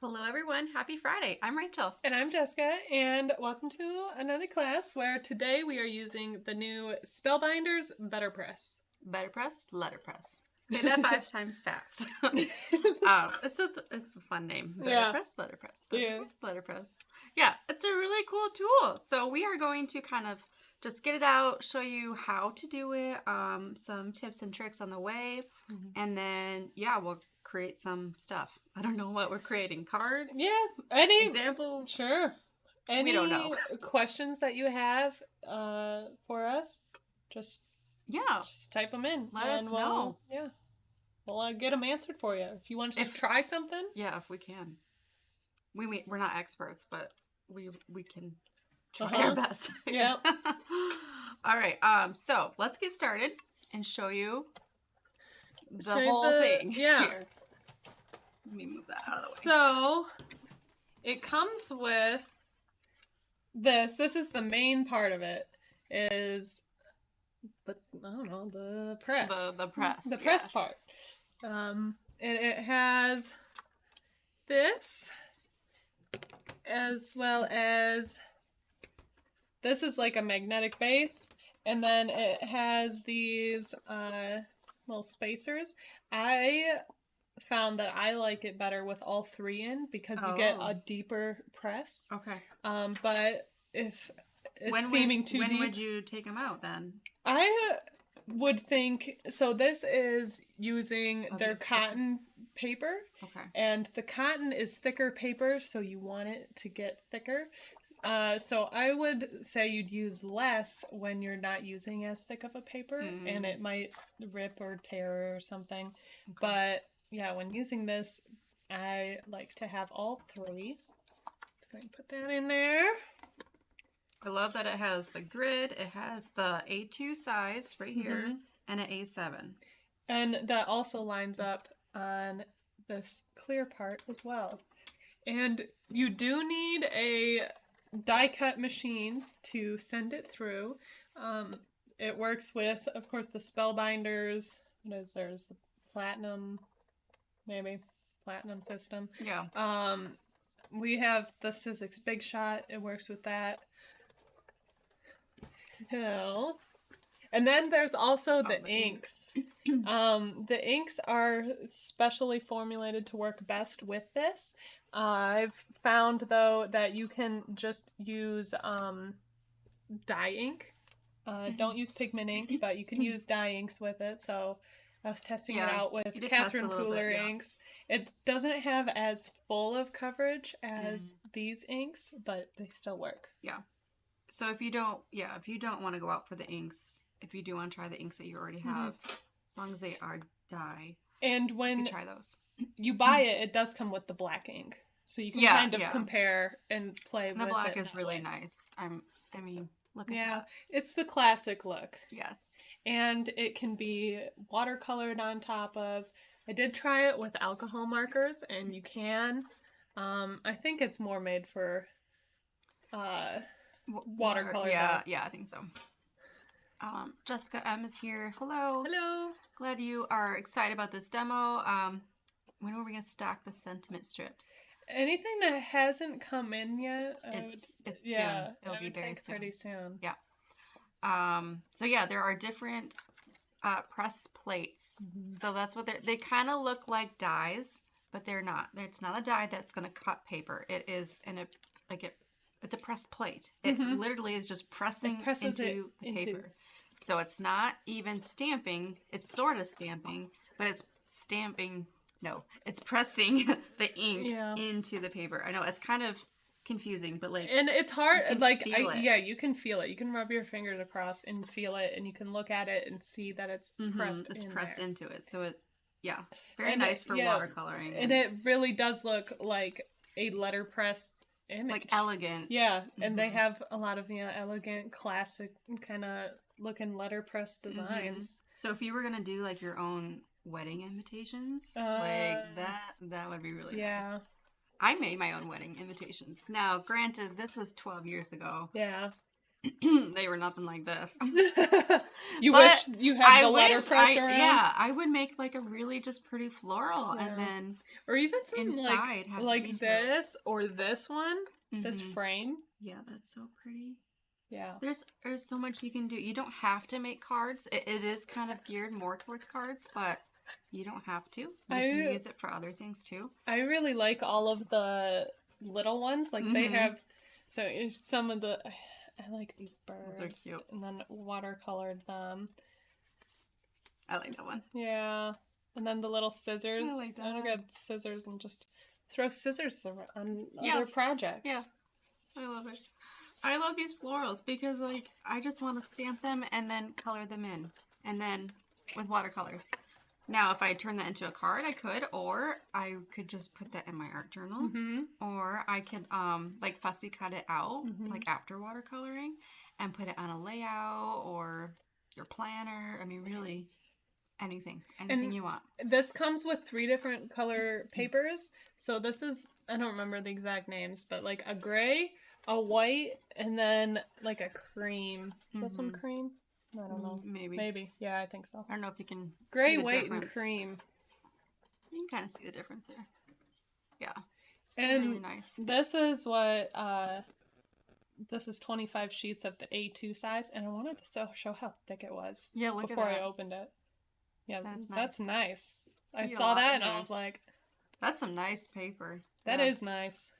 Hello everyone, happy Friday. I'm Rachel. And I'm Jessica, and welcome to another class where today we are using the new Spellbinders Betterpress. Betterpress, Letterpress. Say that 5 times fast. It's a fun name. Betterpress, Letterpress. Betterpress, Letterpress. Yeah, it's a really cool tool. So we are going to kind of just get it out, show you how to do it, some tips and tricks on the way, and then we'll create some stuff. I don't know what we're creating. Cards? Yeah, any examples? Sure. Any we don't know. questions that you have for us? Just type them in. Let us know. Yeah, we'll get them answered for you. If you want to try something. Yeah, if we can. We're not experts, but we can try our best. Yeah. All right. So let's get started and show you the whole thing. Yeah. Here. Let me move that out of the way. So it comes with this. This is the main part of it. Is the press. The press. The press part. And it has this, as well as this is like a magnetic base, and then it has these little spacers. I found that I like it better with all 3 in because you get a deeper press. Okay. But if it's when would you take them out then? I would think so. This is using their cotton paper. Okay. And the cotton is thicker paper, so you want it to get thicker. So I would say you'd use less when you're not using as thick of a paper, and it might rip or tear or something. Okay. But yeah, when using this, I like to have all 3. Let's go and put that in there. I love that it has the grid. It has the A2 size right here and an A7. And that also lines up on this clear part as well. And you do need a die cut machine to send it through. It works with, of course, the Spellbinders. There's the platinum system. Yeah. We have the Sizzix Big Shot. It works with that. So, and then there's also the inks. The inks are specially formulated to work best with this. I've found, though, that you can just use dye ink. Don't use pigment ink, but you can use dye inks with it. So I was testing it out with Catherine Pooler inks. It doesn't have as full of coverage as these inks, but they still work. Yeah. So if you don't want to go out for the inks, if you do want to try the inks that you already have, as long as they are dye, and when you can try those. You buy it, it does come with the black ink, so you can kind of compare and play with it. The black is really nice. Look at that. It's the classic look. Yes. And it can be watercolored on top of. I did try it with alcohol markers, and you can. I think it's more made for watercolor. Yeah, I think so. Jessica M is here. Hello. Hello. Glad you are excited about this demo. When are we going to stack the sentiment strips? Anything that hasn't come in yet, it's soon. It'll be very soon. Pretty soon. Yeah. So there are different press plates. So that's what they kind of look like dies, but they're not. It's not a die that's going to cut paper. It is it's a press plate. It literally is just pressing into the paper. So it's not even stamping. It's sort of stamping, but it's stamping. No, it's pressing the ink into the paper. I know it's kind of confusing, but and it's hard. You can feel it. You can rub your fingers across and feel it, and you can look at it and see that it's pressed. It's pressed into it. So very nice for watercoloring. And it really does look like a letterpress image. Like elegant. Yeah, and they have a lot of elegant, classic kind of looking letterpress designs. So if you were gonna do like your own wedding invitations, like that would be really nice. I made my own wedding invitations. Now, granted, this was 12 years ago. Yeah. They were nothing like this. You But wish you had the wish letterpress around? Yeah, I would make like a really just pretty floral, Yeah. and then Or even some inside have the like details. this or this one, this Mhm. frame. Yeah, that's so pretty. Yeah. There's so much you can do. You don't have to make cards. It is kind of geared more towards cards, but you don't have to. You can use it for other things too. I really like all of the little ones. Like they have, so some of the, I like these birds. Those are cute. And then watercolored them. I like that one. Yeah. And then the little scissors. I like that. I'm gonna grab scissors and just throw scissors on other projects. Yeah. I love it. I love these florals because like I just want to stamp them and then color them in, and then with watercolors. Now, if I turn that into a card, I could, or I could just put that in my art journal, or I could like fussy cut it out like after watercoloring and put it on a layout or your planner. I mean, really anything you want. This comes with 3 different color papers. So this is, I don't remember the exact names, but like a gray, a white, and then like a cream. Is this one cream? I don't know. Maybe. Yeah, I think so. I don't know if you can gray, see the white, difference. and cream. You can kind of see the difference there. Yeah. It's and really nice. This is what this is 25 sheets of the A2 size, and I wanted to show how thick it was. Yeah, look before at that. I opened it. Yeah, that's nice. I saw that and I was like, that's some nice paper. That is nice.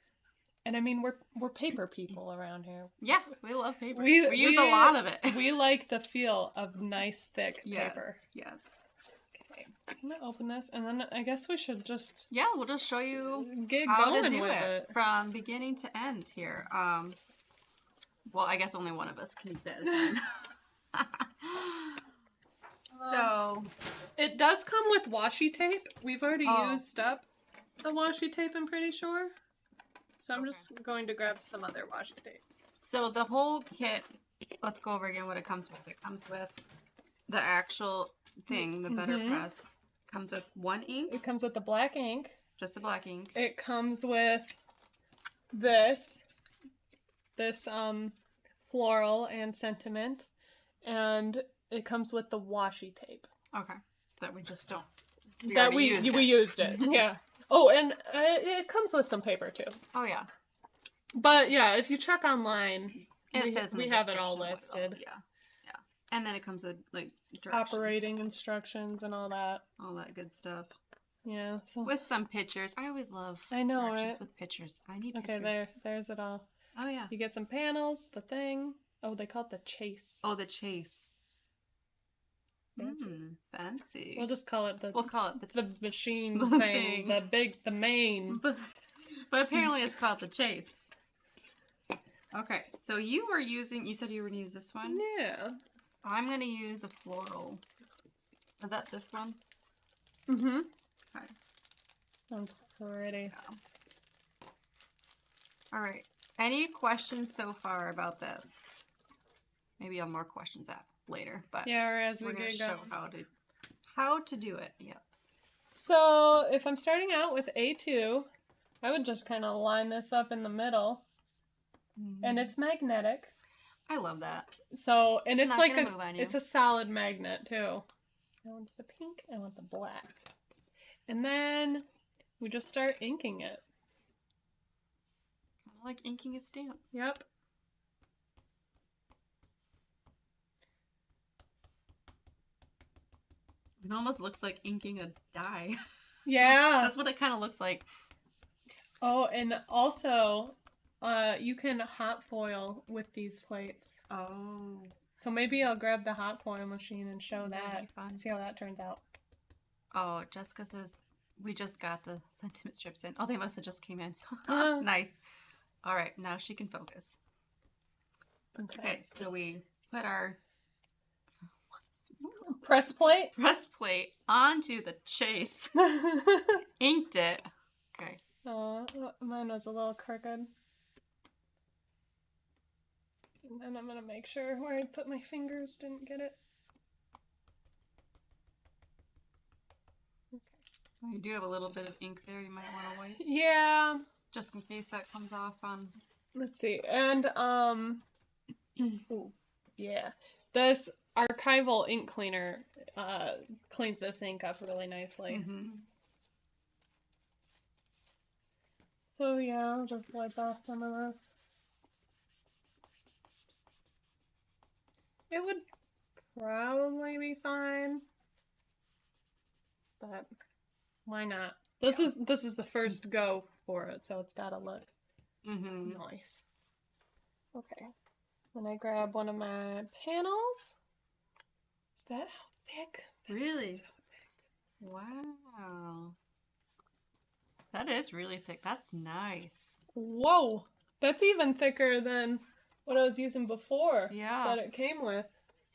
And I mean, we're paper people around here. Yeah, we love paper. We use a lot of it. We like the feel of nice, thick paper. Yes. Okay, I'm gonna open this, and then I guess we should just we'll just show you get how going to do with it from beginning to end here. Well, I guess only one of us can use it at a time. So it does come with washi tape. We've already used up the washi tape, I'm pretty sure. So I'm just going to grab some other washi tape. So the whole kit, let's go over again what it comes with. It comes with the actual thing, the Betterpress. Comes with 1 ink. It comes with the black ink. Just the black ink. It comes with this floral and sentiment, and it comes with the washi tape. Okay. That we just don't. We used it. Yeah. Oh, and it comes with some paper too. Oh yeah. But yeah, if you check online, it says we have it all listed. Yeah. And then it comes with like directions. Operating instructions and all that good stuff. Yeah. So with some pictures. I always love. I know, right? With pictures. I need pictures. Okay, there's it all. Oh yeah. You get some panels, the thing. Oh, they call it the chase. Oh, the chase. Fancy. We'll just call it the. We'll call it the machine thing. The main. But apparently it's called the chase. Okay, so you said you were gonna use this one? Yeah. I'm gonna use a floral. Is that this one? Mm-hmm. Okay. That's pretty. Yeah. All right. Any questions so far about this? Maybe I'll have more questions later, but yeah, or as we're gonna get show how to do it. Yes. So if I'm starting out with A2, I would just kind of line this up in the middle, and it's magnetic. I love that. So and it's like it's a solid magnet too. I want the pink. I want the black, and then we just start inking it. Kind of like inking a stamp. Yep. It almost looks like inking a die. Yeah. That's what it kind of looks like. Oh, and also, you can hot foil with these plates. Oh. So maybe I'll grab the hot foil machine and show That'd that. be fun. See how that turns out. Oh, Jessica says, we just got the sentiment strips in. Oh, they must have just came in. Nice. All right, now she can focus. Okay, so we put our press plate onto the chase. Inked it. Okay. Oh, mine was a little crooked. And then I'm going to make sure where I put my fingers didn't get it. Okay. Well, you do have a little bit of ink there. You might want to wipe. Yeah. Just in case that comes off on... Let's see. And, Ooh, yeah. This archival ink cleaner cleans this ink up really nicely. So yeah, I'll just wipe off some of this. It would probably be fine, but why not? This is the first go for it, so it's gotta look nice. Okay, then I grab one of my panels. Is that how thick? Really? So thick. Wow. That is really thick. That's nice. Whoa, that's even thicker than what I was using before. Yeah. That it came with.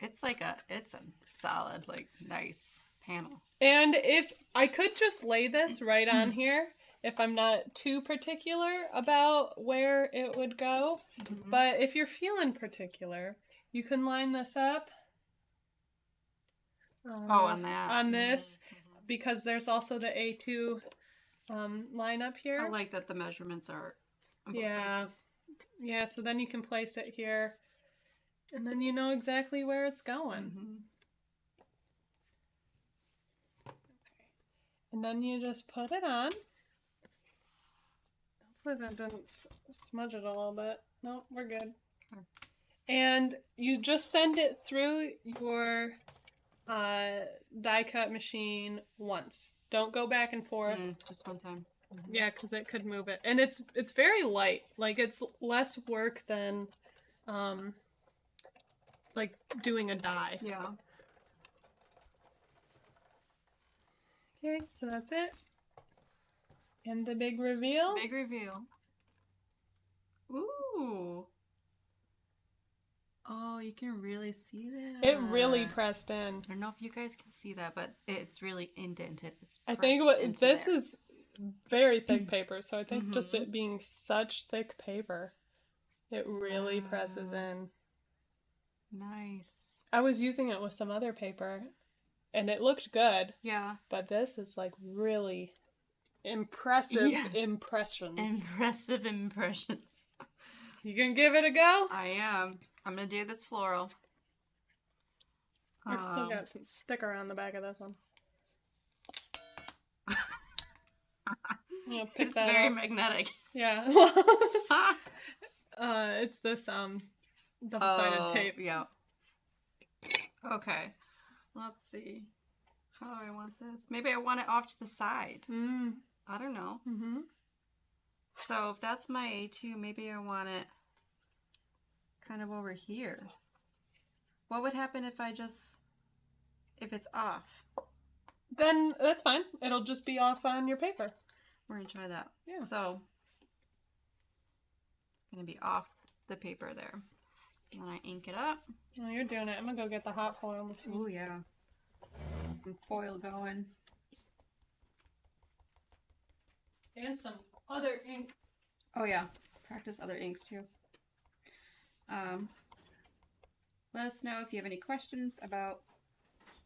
It's like it's a solid, like, nice panel. And if I could just lay this right on here, if I'm not too particular about where it would go. But if you're feeling particular, you can line this up. On that. On this, because there's also the A2 line up here. I like that the measurements are. Yeah. Yeah, so then you can place it here. And then you know exactly where it's going. Okay. And then you just put it on. Hopefully that didn't smudge it a little bit. No, we're good. Okay. And you just send it through your die cut machine once. Don't go back and forth. Just one time. Yeah, because it could move it. And it's very light. Like, it's less work than like doing a die. Yeah. Okay, so that's it. And the big reveal. Big reveal. Ooh. Oh, you can really see that. It really pressed in. I don't know if you guys can see that, but it's really indented. It's I think this there. is very thick paper, so I think just it being such thick paper, it really presses in. Nice. I was using it with some other paper, and it looked good. Yeah. But this is like really impressive impressions. Impressive impressions. You gonna give it a go? I am. I'm gonna do this floral. I've still got some sticker on the back of this one. Yeah, it's very magnetic. Yeah. It's this double-sided tape. Yeah. Okay. Let's see. How do I want this? Maybe I want it off to the side. I don't know. So if that's my A2, maybe I want it kind of over here. What would happen if if it's off? Then that's fine. It'll just be off on your paper. We're gonna try that. Yeah. So it's gonna be off the paper there. So when I ink it up. Oh, you're doing it. I'm gonna go get the hot foil machine. Oh yeah. Get some foil going. And some other ink. Oh yeah. Practice other inks too. Let us know if you have any questions about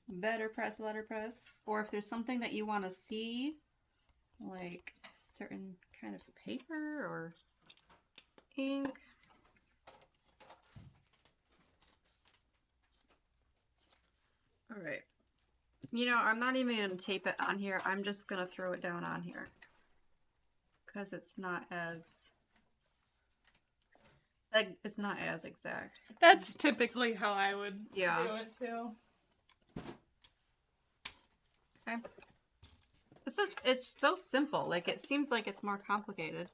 Betterpress, Letterpress, or if there's something that you want to see, like a certain kind of paper or ink. All right. You know, I'm not even going to tape it on here. I'm just going to throw it down on here because it's not as... like, it's not as exact. That's typically how I would do it too. Okay. It's so simple. Like, it seems like it's more complicated,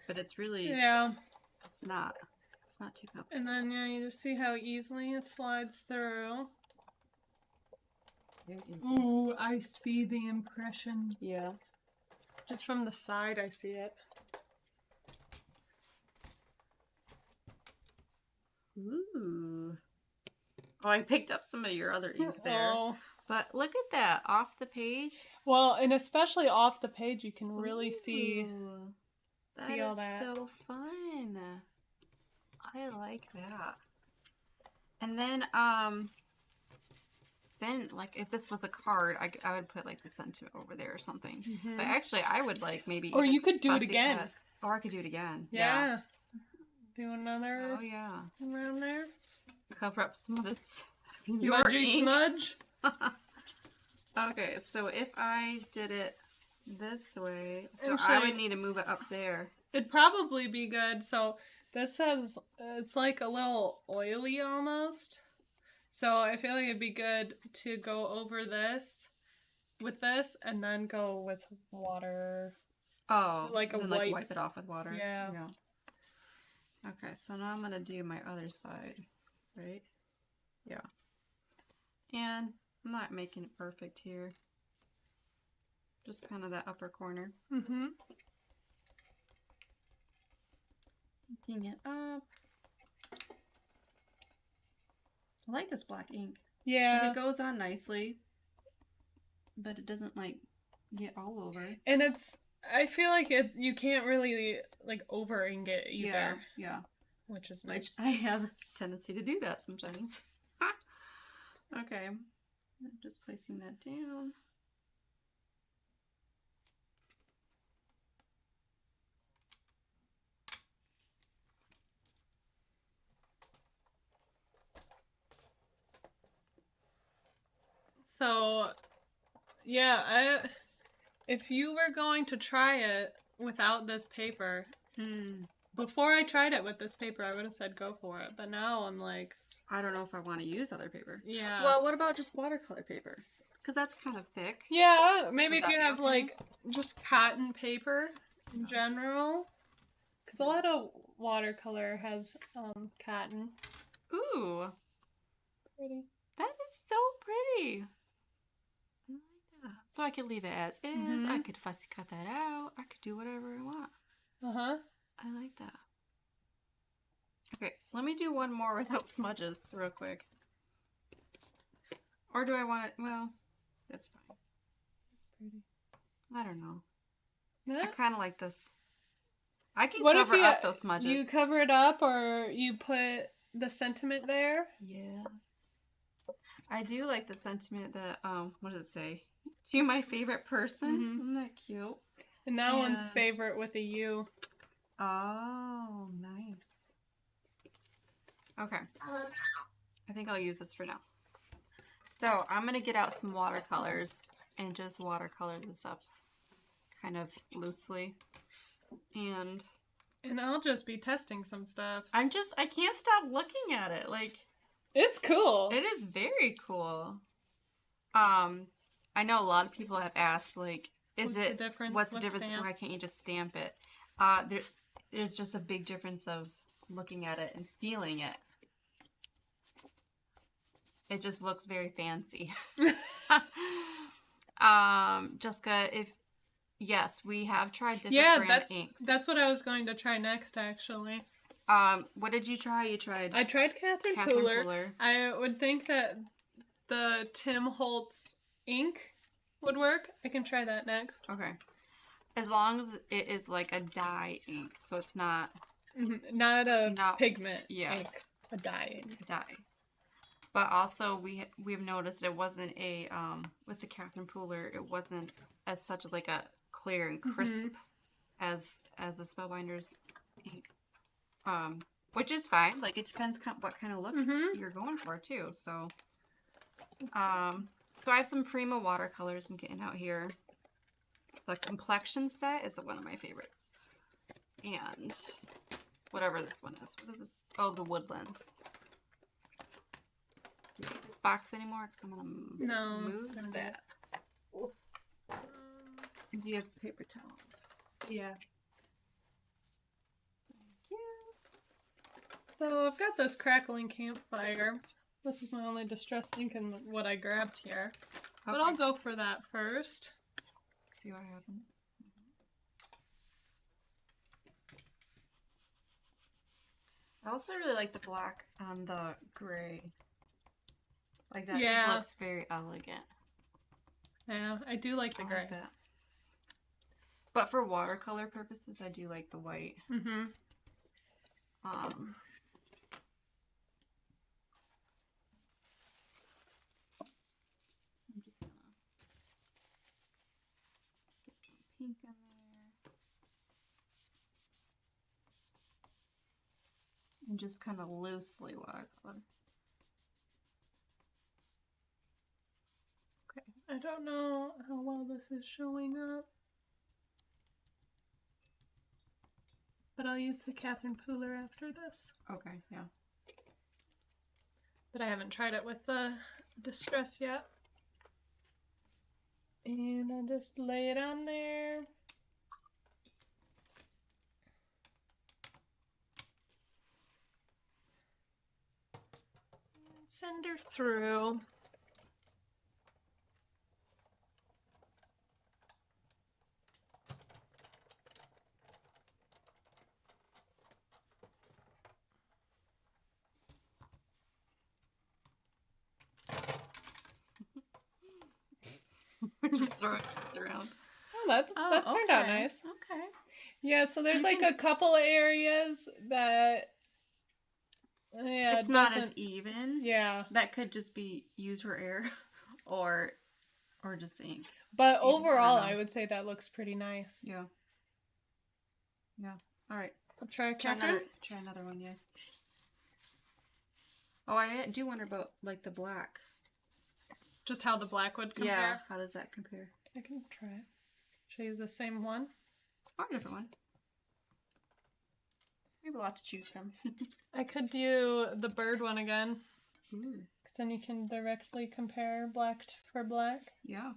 but it's really, it's not. It's not too complicated. And then, you just see how easily it slides through. Ooh, I see the impression. Yeah. Just from the side, I see it. Ooh. Oh, I picked up some of your other ink there. Oh. But look at that, off the page. Well, and especially off the page, you can really see all that. That is so fun. I like that. And then like if this was a card, I would put like the sentiment over there or something. But actually, I would like maybe. Or you could do it again. Or I could do it again. Yeah. Do another. Oh yeah. Around there. cover up some of this your Smudgy ink. smudge. Okay, so if I did it this way, so I Actually- would need to move it up there. It'd probably be good. So this has, it's like a little oily almost. So I feel like it'd be good to go over this with this and then go with water. Oh, Like a then wipe. wipe it off with water. Yeah. Okay, so now I'm gonna do my other side, right? Yeah. And I'm not making it perfect here. Just kind of that upper corner. Mm-hmm. Inking it up. I like this black ink. Yeah. It goes on nicely, but it doesn't like get all over. And it's, I feel like you can't really like over ink it either. Yeah. Which is Which nice. I have a tendency to do that sometimes. Okay. I'm just placing that down. So, yeah, if you were going to try it without this paper, before I tried it with this paper, I would have said go for it. But now I'm like, I don't know if I want to use other paper. yeah. Well, what about just watercolor paper? Because that's kind of thick. Yeah, maybe Would if you that have be okay? like just cotton paper in general. Because a lot of watercolor has cotton. Ooh, Pretty. that is so pretty. I like that. So I could leave it as is. I Mhm. could fussy cut that out. I could do whatever I want. Uh-huh. I like that. Okay, let me do one more without smudges real quick. Or do I want it? Well, that's fine. That's pretty. I don't know. Yeah. I kind of like this. I can What if cover you, up those smudges. you cover it up or you put the sentiment there? Yes. I do like the sentiment that, what does it say? To my favorite person. Mhm. Isn't that cute? And that one's And- favorite with a U. Oh, nice. Okay. I think I'll use this for now. So I'm going to get out some watercolors and just watercolor this up kind of loosely. And I'll just be testing some stuff. I can't stop looking at it. Like, It's cool. it is very cool. I know a lot of people have asked, like, what's the difference? Stamp? Why can't you just stamp it? There's just a big difference of looking at it and feeling it. It just looks very fancy. Jessica, yes, we have tried different brand inks. That's what I was going to try next, actually. What did you try? You tried I tried Catherine Catherine Pooler. Pooler. I would think that the Tim Holtz ink would work. I can try that next. Okay. As long as it is like a dye ink, so it's not Not a pigment ink, a dye ink. Dye. But also we've noticed it wasn't a with the Catherine Pooler, it wasn't as such like a clear and crisp as the Spellbinders ink. Which is fine. Like, it depends what kind of look you're going for too. So so I have some Prima watercolors I'm getting out here. The complexion set is one of my favorites. And whatever this one is. What is this? Oh, the Woodlands. Do you need this box anymore? Because I'm going to move that. Do you have paper towels? Yeah. Thank you. So I've got this crackling campfire. This is my only distress ink and what I grabbed here. But I'll go for that first. See what happens. I also really like the black on the gray. Like, that just looks very elegant. Yeah, I do like the gray. Like that. But for watercolor purposes, I do like the white. Mm-hmm. I'm just gonna get some pink in there. And just kind of loosely watercolor. I don't know how well this is showing up. But I'll use the Catherine Pooler after this. Okay, yeah. But I haven't tried it with the Distress yet. And I'll just lay it on there. And send her through. We're just throwing things around. Oh, that turned out nice. Okay. Yeah, so there's like a couple of areas that it's not as even. Yeah. That could just be used for air or just the ink. But overall, I would say that looks pretty nice. Yeah. Yeah. All right. I'll try Catherine. Try another one, yeah. Oh, I do wonder about like the black. Just how the black would compare. Yeah. How does that compare? I can try it. Should I use the same one? Or a different one. We have a lot to choose from. I could do the bird one again. Ooh. Because then you can directly compare black for black. Yeah.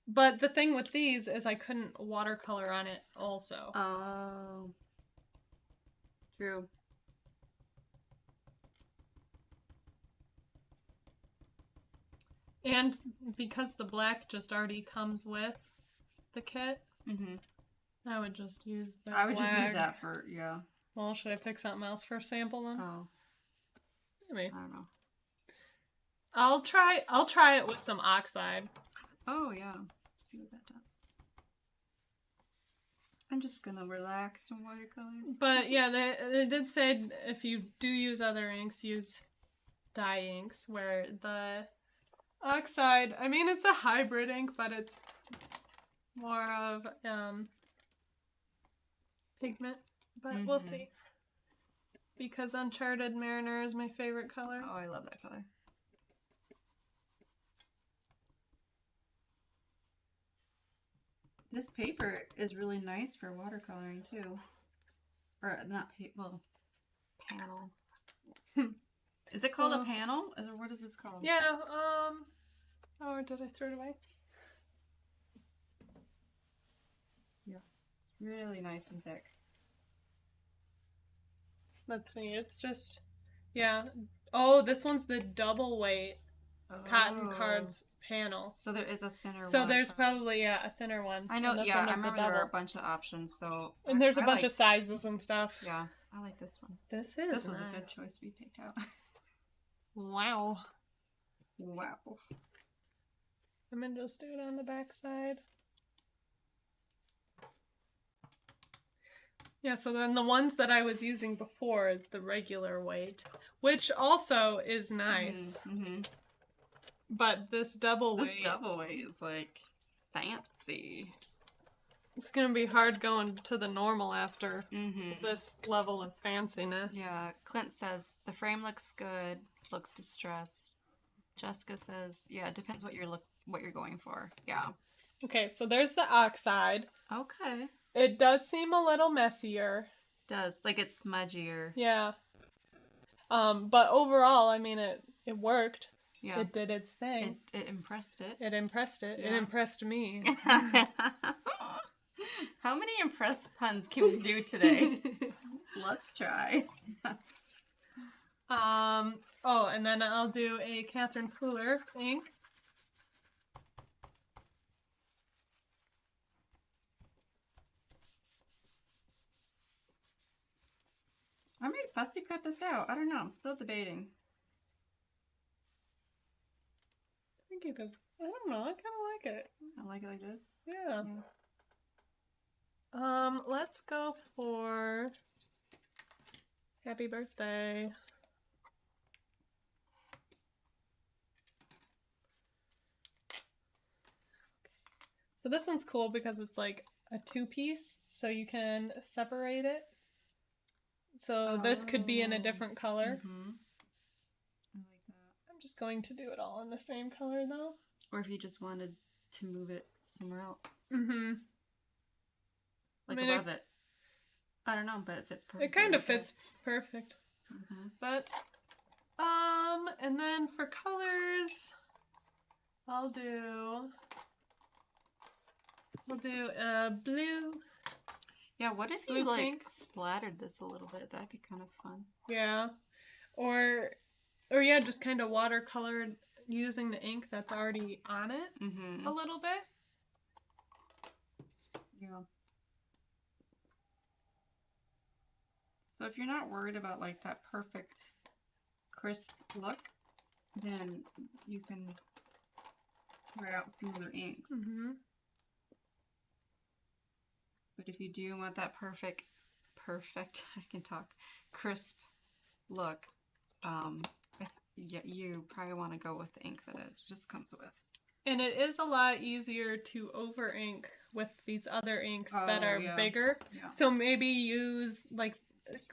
But the thing with these is I couldn't watercolor on it also. Oh. True. And because the black just already comes with the kit, I would just use the I would black. just use that for, yeah. Well, should I pick something else for a sample then? Oh. Maybe. I don't know. I'll try it with some oxide. Oh, yeah. See what that does. I'm just gonna relax from watercolor. But yeah, they did say if you do use other inks, use dye inks, where the oxide, I mean, it's a hybrid ink, but it's more of pigment, but we'll see. Because Uncharted Mariner is my favorite color. Oh, I love that color. This paper is really nice for watercoloring too. Or not well, panel. Is it called a panel? Or what is this called? Yeah, oh, did I throw it away? Yeah. It's really nice and thick. Let's see, it's just, yeah. Oh, this one's the double weight cotton cards panel. So there is a thinner one. So there's probably, a thinner one. I know, yeah, I remember there were a bunch of options, so. And there's a bunch of sizes and stuff. Yeah, I like this one. This was a good choice we picked out. Wow. Wow. I'm gonna just do it on the back side. Yeah, so then the ones that I was using before is the regular weight, which also is nice. But this double weight is like fancy. It's gonna be hard going to the normal after this level of fanciness. Yeah, Clint says the frame looks good, looks distressed. Jessica says, yeah, it depends what you're going for. Yeah. Okay, so there's the oxide. Okay. It does seem a little messier. Does, like it's smudgier. Yeah. But overall, I mean, it worked. Yeah. It did its thing. It impressed it. It impressed it. Yeah. It impressed me. How many impressed puns can we do today? Let's try. Oh, and then I'll do a Catherine Pooler ink. I might fussy cut this out. I don't know. I'm still debating. I don't know. I kind of like it. I like it like this. Yeah. Let's go for happy birthday. So this one's cool because it's like a two-piece, so you can separate it. So this could be in a different color. I like that. I'm just going to do it all in the same color though. Or if you just wanted to move it somewhere else. Mm-hmm. Like I mean, above it. I don't know, but it fits perfect. It kind of fits perfect. Mm-hmm. But, and then for colors, we'll do blue. Yeah, what if Blue you like pink. splattered this a little bit? That'd be kind of fun. Yeah. Or yeah, just kind of watercolored using the ink that's already on it a little bit. Yeah. So if you're not worried about like that perfect crisp look, then you can try out some other inks. Mm-hmm. But if you do want that perfect, I can talk, crisp look, yeah, you probably want to go with the ink that it just comes with. And it is a lot easier to over ink with these other inks that are bigger. Yeah. So maybe use, like,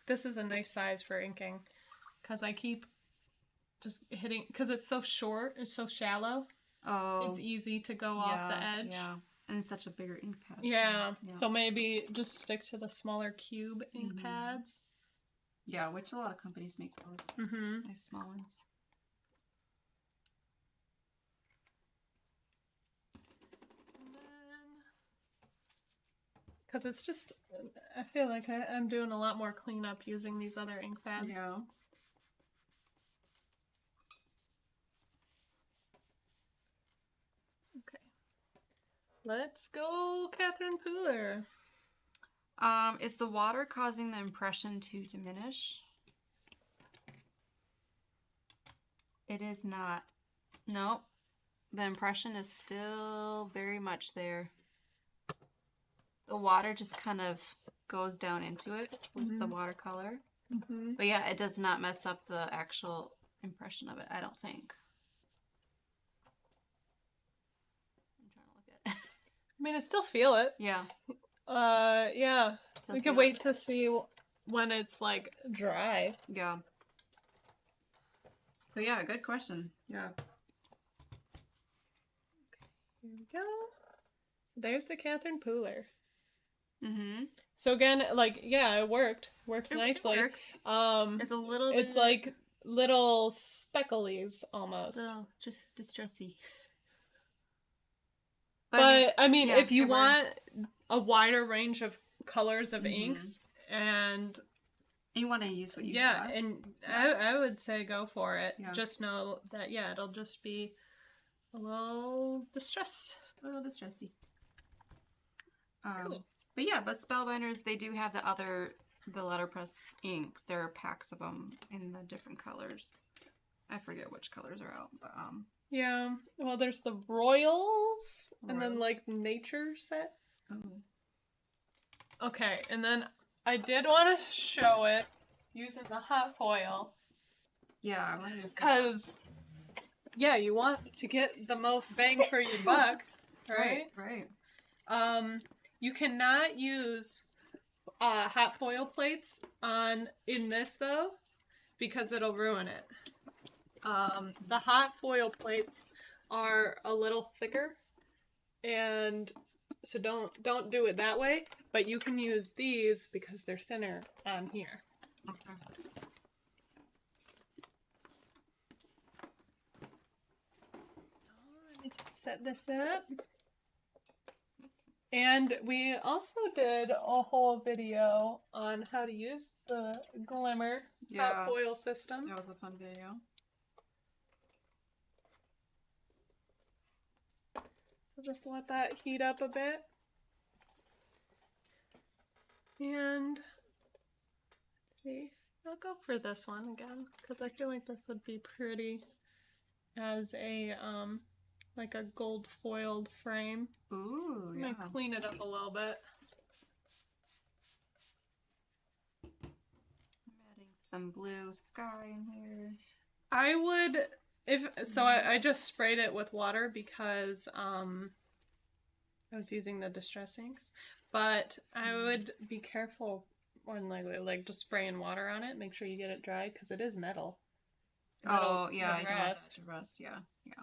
this is a nice size for inking, because I keep just hitting, because it's so short, it's so shallow. Oh. It's easy to go off the edge. Yeah. And it's such a bigger ink pad. Yeah. So maybe just stick to the smaller cube ink pads. Yeah, which a lot of companies make those. Mm-hmm. Nice small ones. Because it's just, I feel like I'm doing a lot more cleanup using these other ink pads. Yeah. Okay. Let's go, Catherine Pooler. Is the water causing the impression to diminish? It is not. Nope. The impression is still very much there. The water just kind of goes down into it with the watercolor. But yeah, it does not mess up the actual impression of it, I don't think. I'm trying to look at it. I mean, I still feel it. Yeah. Yeah. Still We can wait to see when it's, like, dry. Yeah. But yeah, good question. Yeah. Here we go. So there's the Catherine Pooler. Mm-hmm. So again, like, yeah, it worked. Worked nicely. It works. It's a little bit... It's like little specklies almost. Little, just distressy. But I mean, if you want a wider range of colors of inks and you want to use what you have. And I would say go for it. Yeah. Just know that, yeah, it'll just be a little distressed. A little distressy. Cool. But Spellbinders, they do have the Letterpress inks. There are packs of them in the different colors. I forget which colors are out, but yeah. Well, there's the Royals. And then like Nature set. Oh. Okay, and then I did want to show it using the hot foil. Yeah, I wanted to see. Because, yeah, you want to get the most bang for your buck, right? Right. You cannot use hot foil plates in this though, because it'll ruin it. The hot foil plates are a little thicker, and so don't do it that way. But you can use these because they're thinner on here. Okay. So let me just set this up. And we also did a whole video on how to use the Glimmer hot foil system. That was a fun video. So just let that heat up a bit. And let's see, I'll go for this one again because I feel like this would be pretty as a like a gold foiled frame. Ooh, I'm gonna clean it up a little bit. I'm adding some blue sky in here. I would, I just sprayed it with water because I was using the distress inks, but I would be careful when like just spraying water on it. Make sure you get it dry because it is metal. Oh, yeah, I the don't want that rest. to rust. Yeah, yeah.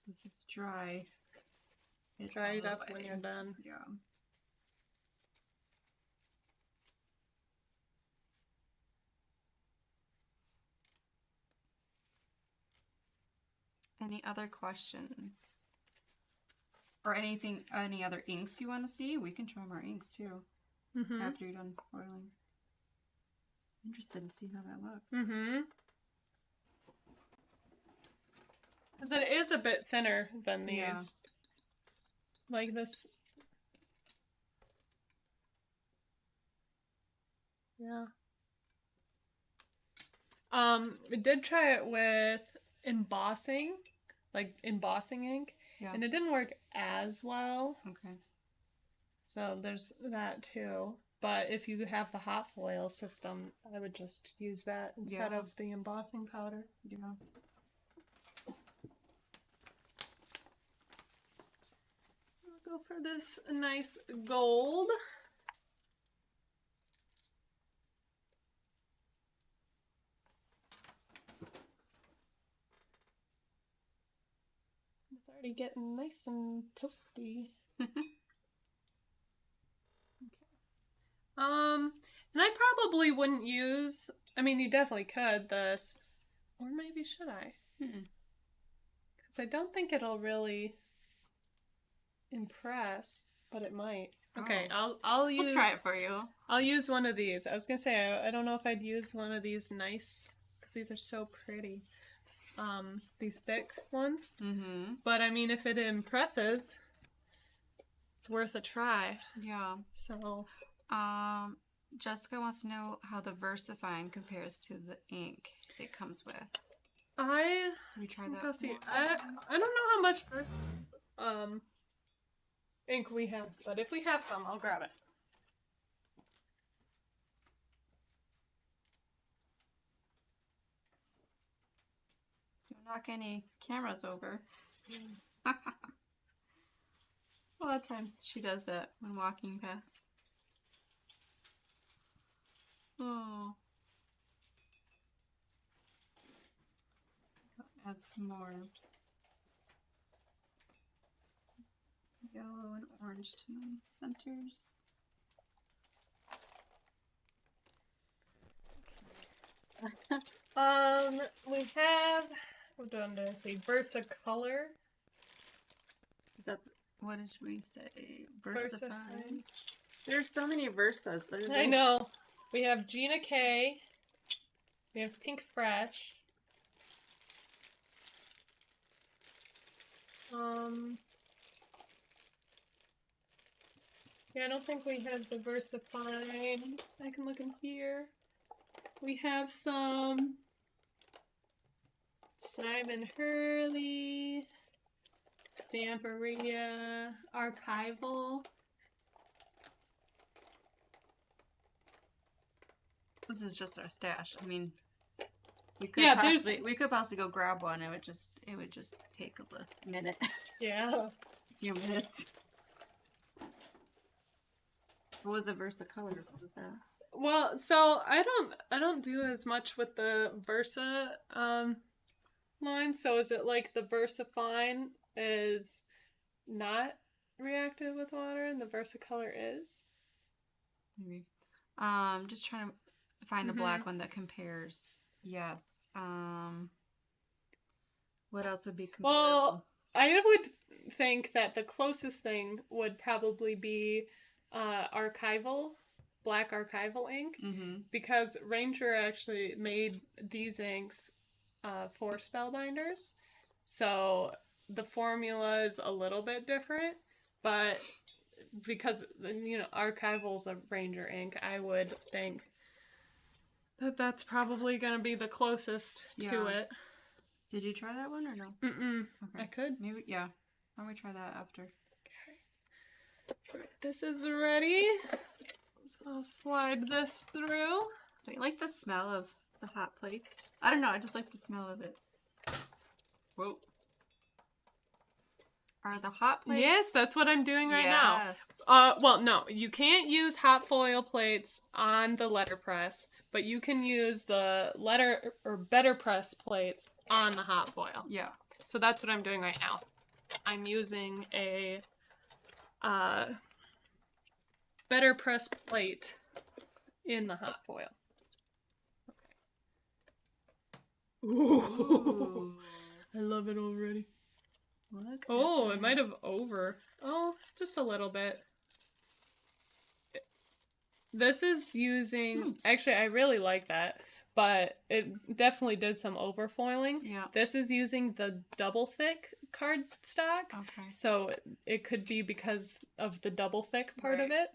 So just dry it Dry it all up when away. you're done. Yeah. Any other questions? Or anything, any other inks you want to see? We can try more inks too Mm-hmm. after you're done boiling. Interested to see how that looks. Mm-hmm. Because it is a bit thinner than these. Yeah. Like this. Yeah. We did try it with embossing, like embossing ink, Yeah. and it didn't work as well. Okay. So there's that too. But if you have the hot foil system, I would just use that instead Yeah. of the embossing powder. Yeah. I'll go for this nice gold. It's already getting nice and toasty. And I probably wouldn't use, I mean, you definitely could this, or maybe should I? Because I don't think it'll really impress, but it might. Okay, Oh. I'll use. We'll try it for you. I'll use one of these. I was gonna say I don't know if I'd use one of these nice, because these are so pretty. These thick ones. Mm-hmm. But I mean, if it impresses, it's worth a try. Yeah. So. Jessica wants to know how the VersaFine compares to the ink it comes with. Have we try that? Go see. I don't know how much ink we have, but if we have some, I'll grab it. Don't knock any cameras over. A lot of times she does that when walking past. Oh. Add some more yellow and orange to my centers. We have, what did I say? Versacolor. Is that, what did we say? VersaFine. VersaFine. There's so many Versas. I know. We have Gina K. We have Pink Fresh. Yeah, I don't think we have the VersaFine. I can look in here. We have some Simon Hurley, Stamperia, Archival. This is just our stash. I mean, we could possibly go grab one. It would just take a minute. Yeah. A few minutes. What was the VersaColor? What was that? Well, so I don't do as much with the Versa line. So is it like the VersaFine is not reactive with water and the VersaColor is? Maybe. Just trying to find a black one that compares. Yes. What else would be comparable? Well, I would think that the closest thing would probably be archival, black archival ink, because Ranger actually made these inks for Spellbinders, so the formula is a little bit different, but because archival's a Ranger ink, I would think that that's probably going to be the closest to it. Did you try that one or no? Okay. I could. Maybe, yeah. Why don't we try that after? Okay. This is ready. So I'll slide this through. Do you like the smell of the hot plates? I don't know. I just like the smell of it. Whoa. Are the hot plates? Yes, that's what I'm doing right now. Well, no, you can't use hot foil plates on the letterpress, but you can use the Betterpress plates on the hot foil. Yeah. So that's what I'm doing right now. I'm using a Betterpress plate in the hot foil. Okay. Ooh. I love it already. Look Oh, it might have over. Oh, just a little bit. This is using... Actually, I really like that, but it definitely did some overfoiling. Yeah. This is using the double thick cardstock. Okay. So it could be because of the double thick part of it.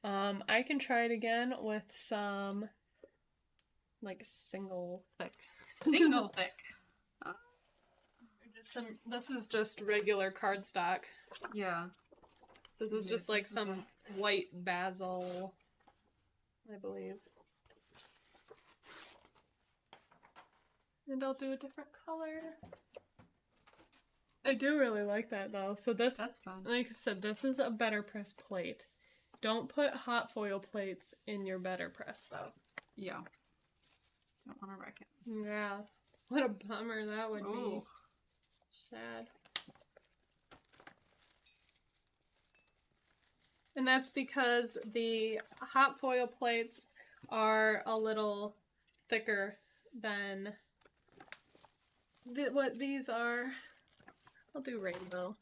I can try it again with some, like, single thick. Single thick. This is just regular cardstock. Yeah. This is just like some white basil, I believe. And I'll do a different color. I do really like that though. So that's fun. Like I said, this is a Betterpress plate. Don't put hot foil plates in your Betterpress though. Yeah. Don't want to wreck it. Yeah. What a bummer that would be. Sad. And that's because the hot foil plates are a little thicker than what these are. I'll do rainbow.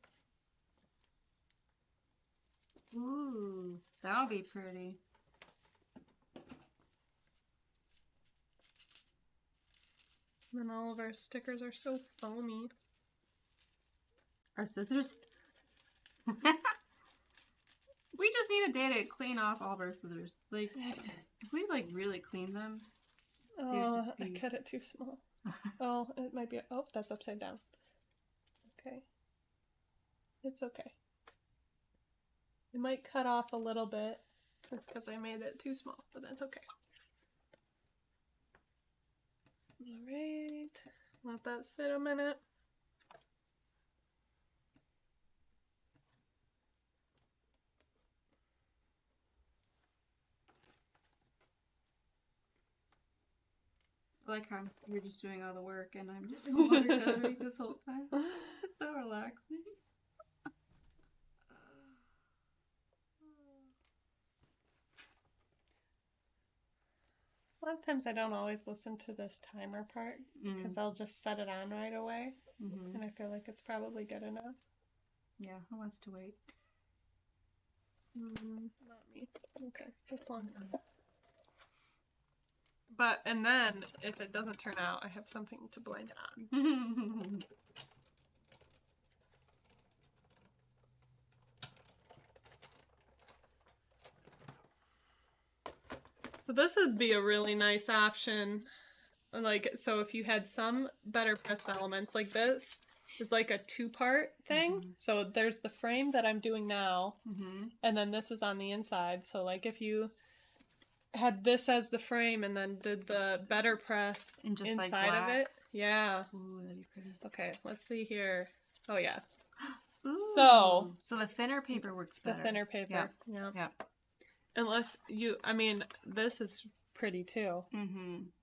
Ooh, that'll be pretty. And then all of our stickers are so foamy. Our scissors? We just need a day to clean off all of our scissors. Like, if we like really clean them. Oh, I cut it too small. Oh, it might be. Oh, that's upside down. Okay. It's okay. It might cut off a little bit. That's because I made it too small, but that's okay. Alright. Let that sit a minute. I like how you're just doing all the work and I'm just watercoloring this whole time. It's so relaxing. A lot of times I don't always listen to this timer part because I'll just set it on right away and I feel like it's probably good enough. Yeah, who wants to wait? Not me. Okay, that's long enough. But, and then, if it doesn't turn out, I have something to blame it on. So this would be a really nice option. Like, so if you had some Betterpress elements, like this is like a two-part thing. So there's the frame that I'm doing now, and then this is on the inside. So like if you had this as the frame and then did the Betterpress and just inside like of it. Yeah. Ooh, that'd be pretty. Okay, let's see here. Oh yeah. Ooh. So the thinner paper works better. The thinner paper. Yeah. Unless you, I mean, this is pretty too.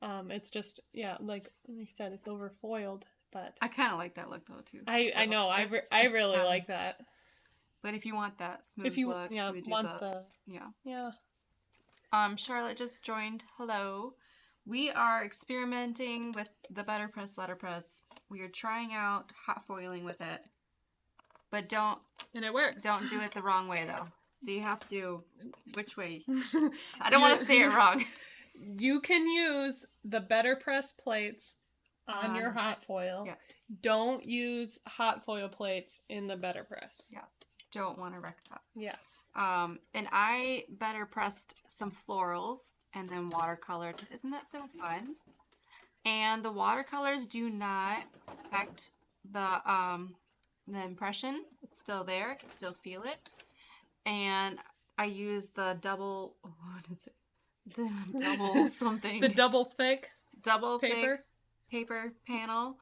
It's just, yeah, like you said, it's overfoiled, but I kind of like that look though too. I know, I really like that. But if you want that smooth look, we do want those. Yeah. Charlotte just joined. Hello. We are experimenting with the Betterpress letterpress. We are trying out hot foiling with it. But don't... And it works. Don't do it the wrong way, though. So you have to... Which way? I don't want to say it wrong. You can use the Betterpress plates on your hot foil. Yes. Don't use hot foil plates in the Betterpress. Yes. Don't want to wreck that. Yeah. And I Betterpressed some florals and then watercolored. Isn't that so fun? And the watercolors do not affect the impression. It's still there. I can still feel it. And I use the double, what is it? The double something. The double thick double paper. thick paper panel.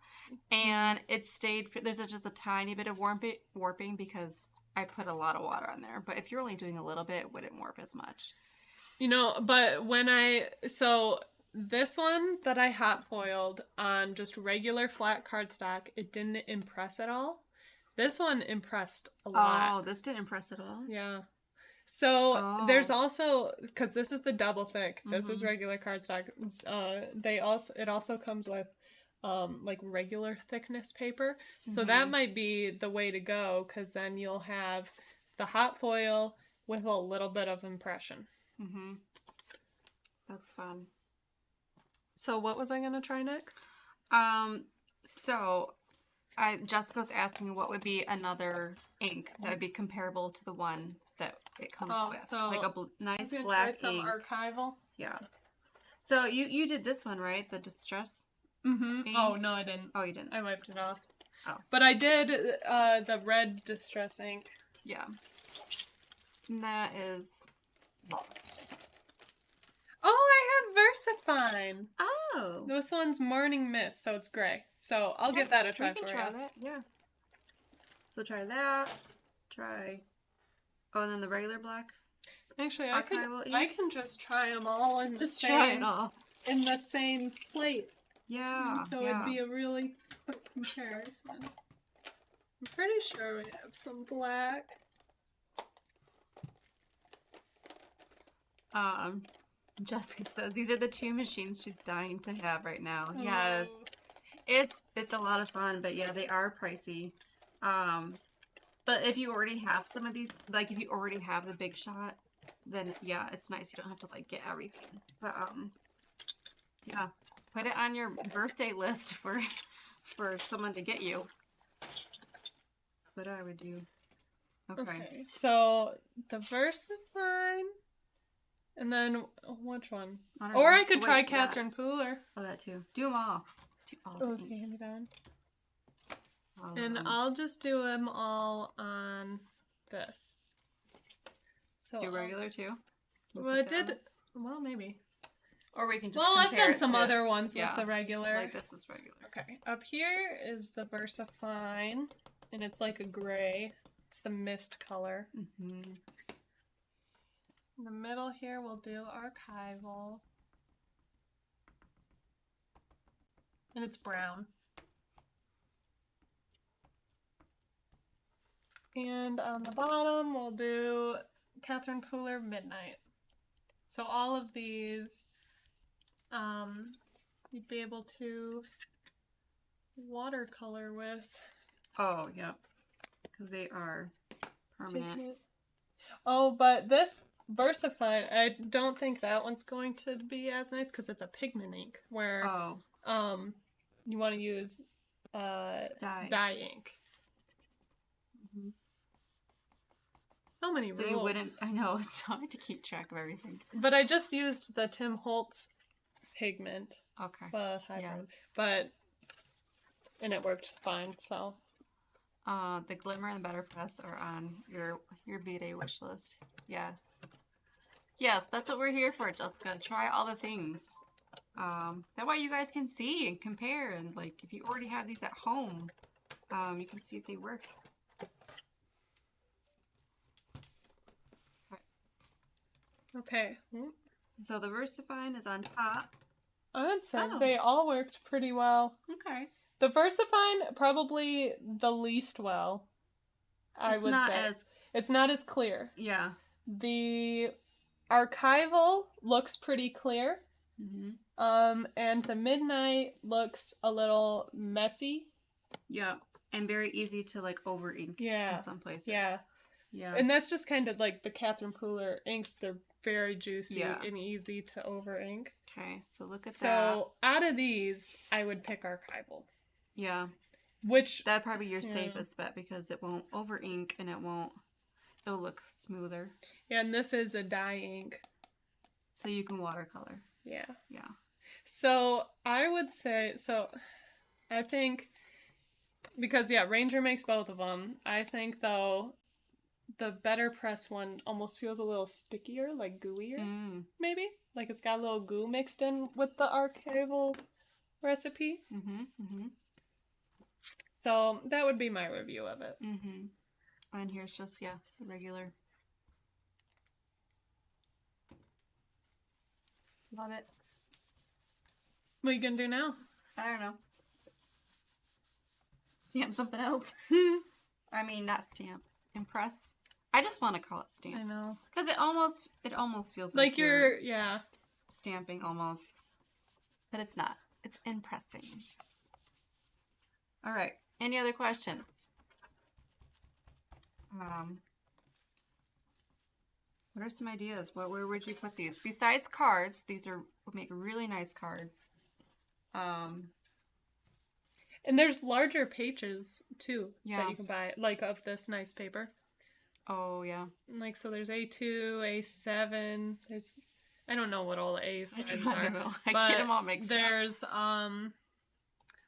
and it stayed. There's just a tiny bit of warping because I put a lot of water on there. But if you're only doing a little bit, it wouldn't warp as much. But so this one that I hot foiled on just regular flat cardstock, it didn't impress at all. This one impressed a lot. Oh, this didn't impress at all? Yeah. So there's also, because this is the double thick, this is regular cardstock. It also comes with like regular thickness paper. So that might be the way to go, because then you'll have the hot foil with a little bit of impression. Mm-hmm. That's fun. So what was I gonna try next? So Jessica was asking me what would be another ink that would be comparable to the one that it comes with. So like a nice black some ink. archival. Yeah. So you did this one, right? The distress ink? Oh no, I didn't. Oh, you didn't. I wiped it off. Oh. But I did the red distress ink. Yeah. And that is lost. Oh, I have VersaFine. Oh. This one's Morning Mist, so it's gray. So I'll give that a try for you. We can try that, yeah. So try that. Try. Oh, and then the regular black. Actually, I can just try them all in the same. Try it all. In the same plate. Yeah. So it'd be a really quick comparison. I'm pretty sure we have some black. Jessica says these are the two machines she's dying to have right now. Yes. It's a lot of fun, but yeah, they are pricey. But if you already have some of these, like if you already have the Big Shot, then yeah, it's nice. You don't have to like get everything. But yeah, put it on your birthday list for someone to get you. That's what I would do. Okay. So the VersaFine, and then which one? Or I could try Catherine Pooler. Oh, that too. Do them all. Do all the Okay, hand it on. And I'll just do them all on this. So do regular too? Well, I did. Well, maybe. Or we can just. Well, I've done some other ones with the regular. Like this is regular. Okay. Up here is the VersaFine, and it's like a gray. It's the mist color. Mm-hmm. In the middle here, we'll do archival. And it's brown. And on the bottom, we'll do Catherine Pooler Midnight. So all of these, you'd be able to watercolor with. Oh, yeah. Because they are permanent. Oh, but this VersaFine, I don't think that one's going to be as nice because it's a pigment ink where you want to use dye ink. Mm-hmm. So many rules. You wouldn't. I know, it's hard to keep track of everything. But I just used the Tim Holtz pigment. Okay. Hybrid. And it worked fine. So. The Glimmer and the Betterpress are on your B-Day wish list. Yes. Yes, that's what we're here for, Jessica. Try all the things. That way you guys can see and compare, and like if you already have these at home, you can see if they work. Okay. So the VersaFine is on top. I'd say they all worked pretty well. Okay. The VersaFine probably the least well. I would say it's not as clear. Yeah. The archival looks pretty clear. Mm-hmm. And the Midnight looks a little messy. Yeah, and very easy to like over ink. Yeah. In some places. Yeah. Yeah. And that's just kind of like the Catherine Pooler inks. They're very juicy and easy to over ink. Okay, so look at that. So out of these, I would pick archival. Yeah. Which that'd probably be your safest bet because it won't over ink and it'll look smoother. Yeah, and this is a dye ink. So you can watercolor. Yeah. Yeah. So I would say, I think, because Ranger makes both of them. I think though, the Betterpress one almost feels a little stickier, like gooier, maybe? Like it's got a little goo mixed in with the archival recipe. Mm-hmm. Mm-hmm. So that would be my review of it. Mm-hmm. And here's just, the regular. Love it. What are you gonna do now? I don't know. Stamp something else. I mean, not stamp. Impress. I just want to call it stamp. I know. Because it almost feels Like you're stamping almost. But it's not. It's impressing. All right. Any other questions? What are some ideas? Where would you put these? Besides cards, these would make really nice cards. And there's larger pages too Yeah. that you can buy, like of this nice paper. Oh yeah. Like so, there's A2, A7. There's I don't know what all the A sizes I are. don't know. I but get them all mixed up. there's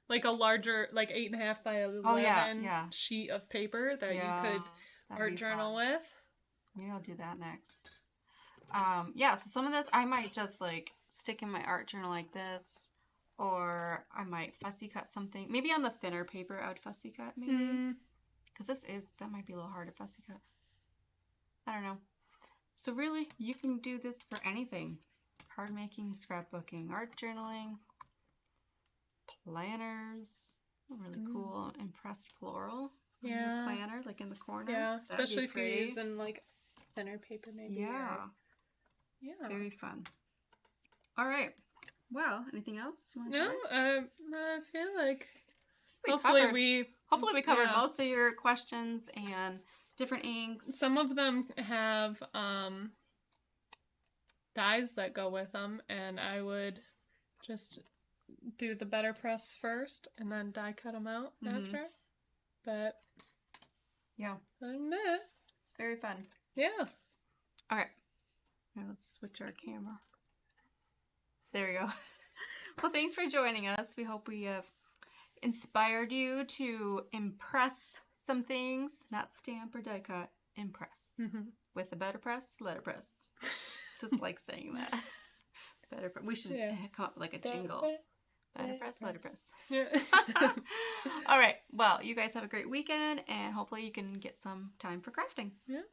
like a larger, like 8.5 by 11 sheet of paper that you could art journal with. Maybe I'll do that next. So some of this I might just like stick in my art journal like this, or I might fussy cut something. Maybe on the thinner paper I would fussy cut, maybe. Because that might be a little hard to fussy cut. I don't know. So really, you can do this for anything. Card making, scrapbooking, art journaling, planners. Really cool. Impressed floral. Yeah. Planner, like in the corner. Yeah, especially if you're pretty. using like thinner paper maybe. Yeah. Yeah. Very fun. All right. Well, anything else? No, I feel like Hopefully we covered yeah. most of your questions and different inks. Some of them have dyes that go with them, and I would just do the Betterpress first and then die cut them out after. But yeah, other than that, it's very fun. Yeah. All right. Now let's switch our camera. There we go. Well, thanks for joining us. We hope we have inspired you to impress some things, not stamp or die cut. Impress with the Betterpress, Letterpress. Just like saying that. Betterpress. We should come up with like a jingle. Betterpress, Letterpress. Yeah. All right. Well, you guys have a great weekend, and hopefully you can get some time for crafting. Yeah.